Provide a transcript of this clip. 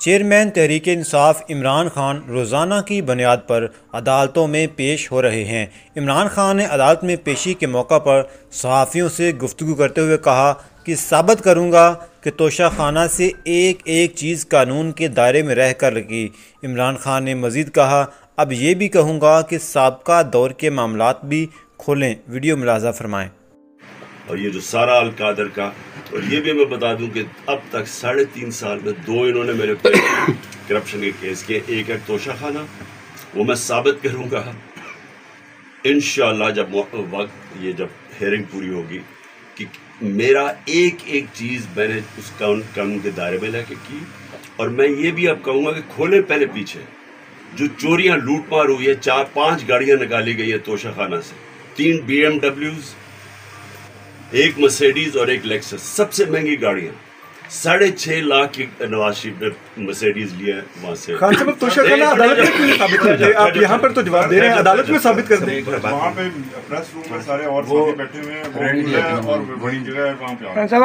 Chairman Tehreek Insaf Imran Khan روزانہ کی بنیاد پر عدالتوں میں پیش ہو رہے ہیں۔ عمران خان نے عدالت میں پیشی کے موقع پر صحافیوں سے گفتگو کرتے ہوئے کہا کہ ثابت کروں گا کہ توشہ خانہ سے ایک ایک چیز قانون کے دائرے میں رہ کر لگی۔ عمران خان نے مزید کہا، اب یہ بھی کہوں گا کہ سابقہ دور کے معاملات بھی کھولیں۔ ویڈیو ملاحظہ فرمائیں۔ اور یہ جو سارا القادر کا، اور یہ بھی میں بتا دوں کہ اب تک 3.5 سال میں 2 انہوں نے میرے پہ کرپشن کے کیس کیے، ایک ہے توشہ خانہ، وہ میں ثابت کروں گا انشاءاللہ جب وقت یہ جب ہیئرنگ پوری ہوگی کہ میرا ایک ایک چیز میں نے اس قانون کے دائرے میں لے کے کی۔ اور میں یہ بھی اب کہوں گا کہ کھولیں پہلے پیچھے جو چوریاں لوٹ مار ہوئی ہے، 4-5 گاڑیاں نکالی گئی ہیں توشہ خانہ سے، 3 BMWs، 1 مرسیڈیز اور 1 لیکسس، سب سے مہنگی گاڑیاں، 6.5 لاکھ کی نواز شریف نے مرسیڈیز لیا ہے وہاں سے۔ خان صاحب توشہ خانہ عدالت میں کیوں نہیں ثابت کرتے؟ آپ یہاں پر تو جواب دے رہے ہیں، عدالت میں ثابت کر دیں۔ وہاں پہ پریس روم میں سارے اور بیٹھے ہوئے ہیں، اور بڑی جگہ ہے وہاں پہ۔